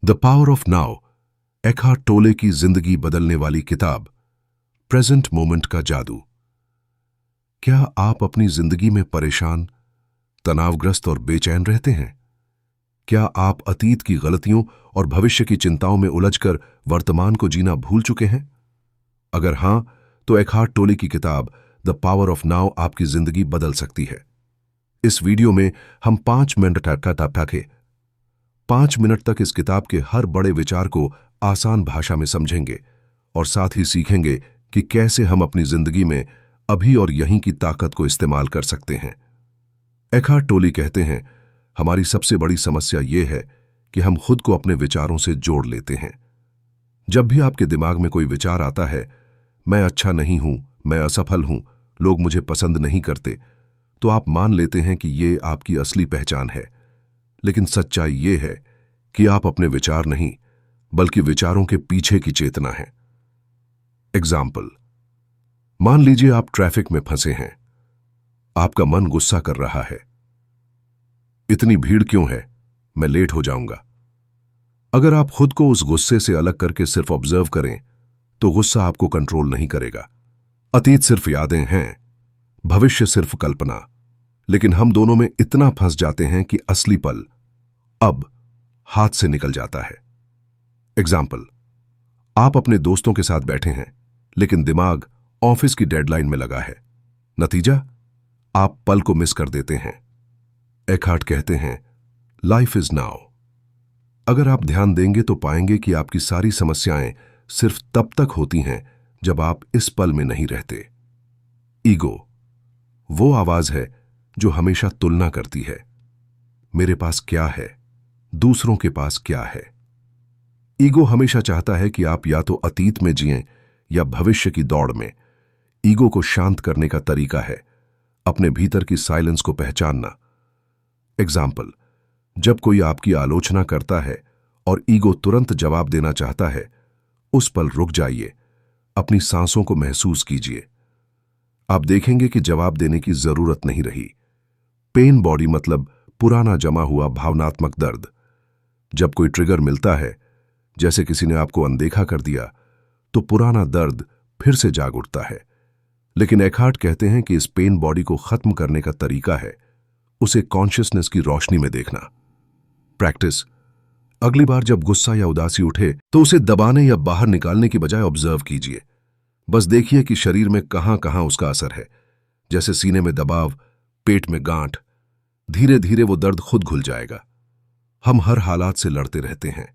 The power of now, एकहार्ट टोले की जिंदगी बदलने वाली किताब। प्रेजेंट मोमेंट का जादू। क्या आप अपनी जिंदगी में परेशान, तनावग्रस्त और बेचैन रहते हैं? क्या आप अतीत की गलतियों और भविष्य की चिंताओं में उलझकर वर्तमान को जीना भूल चुके हैं? अगर हां, तो एकहार्ट टोले की किताब द पावर ऑफ नाउ आपकी जिंदगी बदल सकती है। इस वीडियो में हम 5 मिनट तक इस किताब के हर बड़े विचार को आसान भाषा में समझेंगे और साथ ही सीखेंगे कि कैसे हम अपनी जिंदगी में अभी और यहीं की ताकत को इस्तेमाल कर सकते हैं। एकहार्ट टोले कहते हैं, हमारी सबसे बड़ी समस्या यह है कि हम खुद को अपने विचारों से जोड़ लेते हैं। जब भी आपके दिमाग में कोई विचार आता है, मैं अच्छा नहीं हूं, मैं असफल हूं, लोग मुझे पसंद नहीं करते, तो आप मान लेते हैं कि ये आपकी असली पहचान है। लेकिन सच्चाई ये है कि आप अपने विचार नहीं, बल्कि विचारों के पीछे की चेतना है। एग्जाम्पल, मान लीजिए आप ट्रैफिक में फंसे हैं। आपका मन गुस्सा कर रहा है, इतनी भीड़ क्यों है, मैं लेट हो जाऊंगा। अगर आप खुद को उस गुस्से से अलग करके सिर्फ ऑब्जर्व करें, तो गुस्सा आपको कंट्रोल नहीं करेगा। अतीत सिर्फ यादें हैं, भविष्य सिर्फ कल्पना, लेकिन हम दोनों में इतना फंस जाते हैं कि असली पल अब हाथ से निकल जाता है। एग्जाम्पल, आप अपने दोस्तों के साथ बैठे हैं, लेकिन दिमाग ऑफिस की डेडलाइन में लगा है। नतीजा, आप पल को मिस कर देते हैं। एकहार्ट कहते हैं, लाइफ इज नाउ। अगर आप ध्यान देंगे तो पाएंगे कि आपकी सारी समस्याएं सिर्फ तब तक होती हैं जब आप इस पल में नहीं रहते। ईगो वो आवाज है जो हमेशा तुलना करती है। मेरे पास क्या है, दूसरों के पास क्या है। ईगो हमेशा चाहता है कि आप या तो अतीत में जिएं या भविष्य की दौड़ में। ईगो को शांत करने का तरीका है अपने भीतर की साइलेंस को पहचानना। एग्जाम्पल, जब कोई आपकी आलोचना करता है और ईगो तुरंत जवाब देना चाहता है, उस पल रुक जाइए, अपनी सांसों को महसूस कीजिए। आप देखेंगे कि जवाब देने की जरूरत नहीं रही। पेन बॉडी मतलब पुराना जमा हुआ भावनात्मक दर्द। जब कोई ट्रिगर मिलता है, जैसे किसी ने आपको अनदेखा कर दिया, तो पुराना दर्द फिर से जाग उठता है। लेकिन एकहार्ट कहते हैं कि इस पेन बॉडी को खत्म करने का तरीका है उसे कॉन्शियसनेस की रोशनी में देखना। प्रैक्टिस, अगली बार जब गुस्सा या उदासी उठे तो उसे दबाने या बाहर निकालने की बजाय ऑब्जर्व कीजिए। बस देखिए कि शरीर में कहां कहां उसका असर है, जैसे सीने में दबाव, पेट में गांठ। धीरे धीरे वो दर्द खुद घुल जाएगा। हम हर हालात से लड़ते रहते हैं,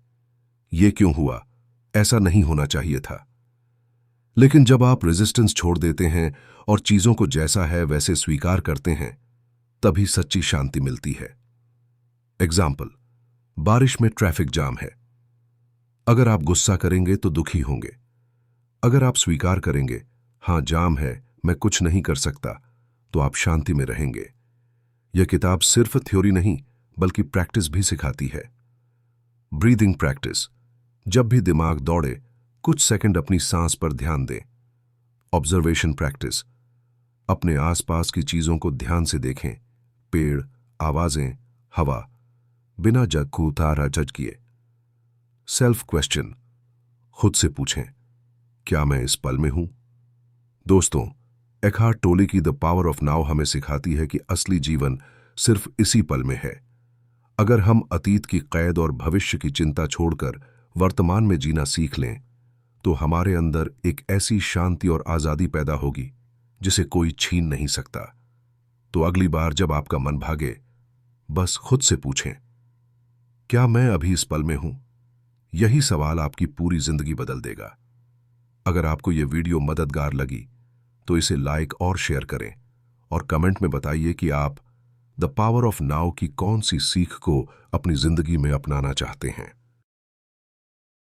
ये क्यों हुआ, ऐसा नहीं होना चाहिए था। लेकिन जब आप रेजिस्टेंस छोड़ देते हैं और चीजों को जैसा है वैसे स्वीकार करते हैं, तभी सच्ची शांति मिलती है। एग्जाम्पल, बारिश में ट्रैफिक जाम है। अगर आप गुस्सा करेंगे तो दुखी होंगे। अगर आप स्वीकार करेंगे, हां जाम है, मैं कुछ नहीं कर सकता, तो आप शांति में रहेंगे। यह किताब सिर्फ थ्योरी नहीं, बल्कि प्रैक्टिस भी सिखाती है। ब्रीदिंग प्रैक्टिस, जब भी दिमाग दौड़े, कुछ सेकंड अपनी सांस पर ध्यान दें। ऑब्जर्वेशन प्रैक्टिस, अपने आसपास की चीजों को ध्यान से देखें, पेड़, आवाजें, हवा, बिना जज किए। सेल्फ क्वेश्चन, खुद से पूछें, क्या मैं इस पल में हूं? दोस्तों, एकहार्ट टोले की द पावर ऑफ नाउ हमें सिखाती है कि असली जीवन सिर्फ इसी पल में है। अगर हम अतीत की कैद और भविष्य की चिंता छोड़कर वर्तमान में जीना सीख लें, तो हमारे अंदर एक ऐसी शांति और आजादी पैदा होगी जिसे कोई छीन नहीं सकता। तो अगली बार जब आपका मन भागे, बस खुद से पूछें, क्या मैं अभी इस पल में हूं? यही सवाल आपकी पूरी जिंदगी बदल देगा। अगर आपको यह वीडियो मददगार लगी तो इसे लाइक और शेयर करें और कमेंट में बताइए कि आप द पावर ऑफ नाउ की कौन सी सीख को अपनी जिंदगी में अपनाना चाहते हैं।